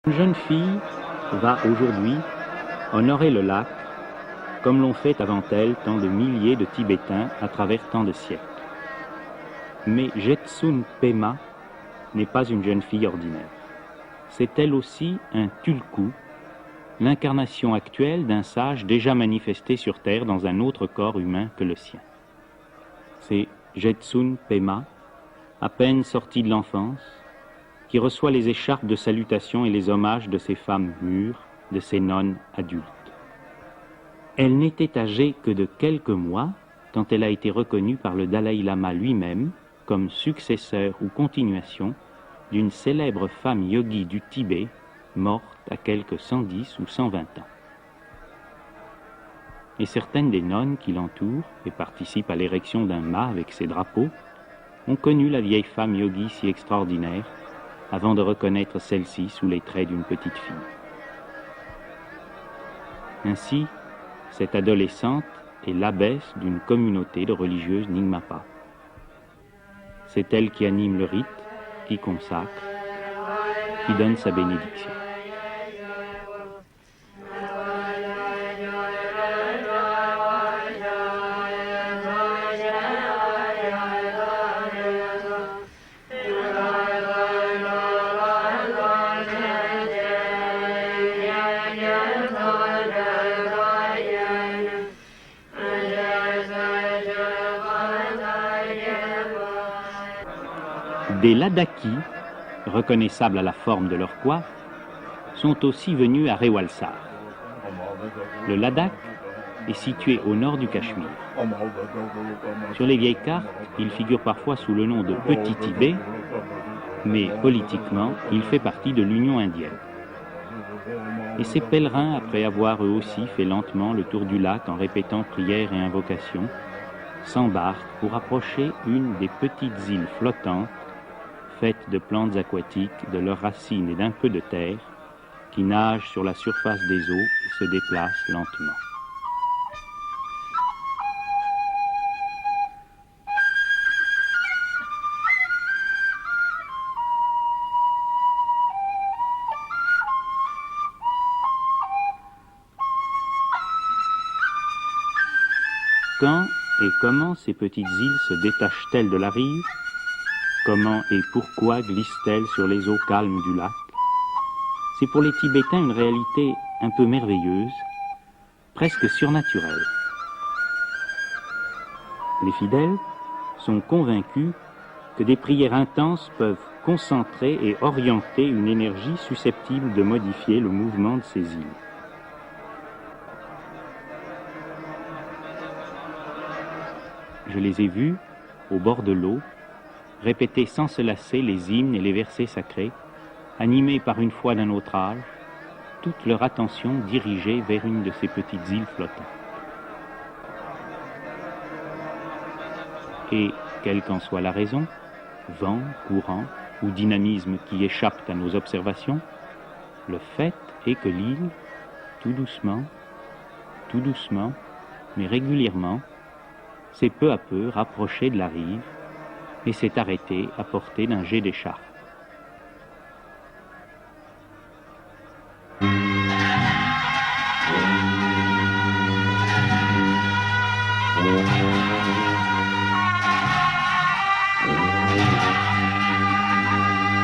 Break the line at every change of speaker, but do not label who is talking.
Une jeune fille va aujourd'hui honorer le lac comme l'ont fait avant elle tant de milliers de Tibétains à travers tant de siècles. Mais Jetsun Pema n'est pas une jeune fille ordinaire. C'est elle aussi un tulku, l'incarnation actuelle d'un sage déjà manifesté sur Terre dans un autre corps humain que le sien. C'est Jetsun Pema, à peine sortie de l'enfance, qui reçoit les écharpes de salutation et les hommages de ces femmes mûres, de ces nonnes adultes. Elle n'était âgée que de quelques mois quand elle a été reconnue par le Dalaï Lama lui-même comme successeur ou continuation d'une célèbre femme yogi du Tibet, morte à quelques 110 ou 120 ans. Et certaines des nonnes qui l'entourent et participent à l'érection d'un mât avec ses drapeaux ont connu la vieille femme yogi si extraordinaire avant de reconnaître celle-ci sous les traits d'une petite fille. Ainsi, cette adolescente est l'abbesse d'une communauté de religieuses Nyingmapa. C'est elle qui anime le rite, qui consacre, qui donne sa bénédiction. Des Ladakis, reconnaissables à la forme de leur coiffe, sont aussi venus à Rewalsar. Le Ladakh est situé au nord du Cachemire. Sur les vieilles cartes, il figure parfois sous le nom de Petit Tibet, mais politiquement, il fait partie de l'Union indienne. Et ces pèlerins, après avoir eux aussi fait lentement le tour du lac en répétant prières et invocations, s'embarquent pour approcher une des petites îles flottantes faites de plantes aquatiques, de leurs racines et d'un peu de terre, qui nagent sur la surface des eaux et se déplacent lentement. Quand et comment ces petites îles se détachent-elles de la rive ? Comment et pourquoi glissent-elles sur les eaux calmes du lac ? C'est pour les Tibétains une réalité un peu merveilleuse, presque surnaturelle. Les fidèles sont convaincus que des prières intenses peuvent concentrer et orienter une énergie susceptible de modifier le mouvement de ces îles. Je les ai vus, au bord de l'eau, répéter sans se lasser les hymnes et les versets sacrés, animés par une foi d'un autre âge, toute leur attention dirigée vers une de ces petites îles flottantes. Et, quelle qu'en soit la raison, vent, courant ou dynamisme qui échappent à nos observations, le fait est que l'île, tout doucement, mais régulièrement, s'est peu à peu rapprochée de la rive et s'est arrêtée à portée d'un jet d'écharpe.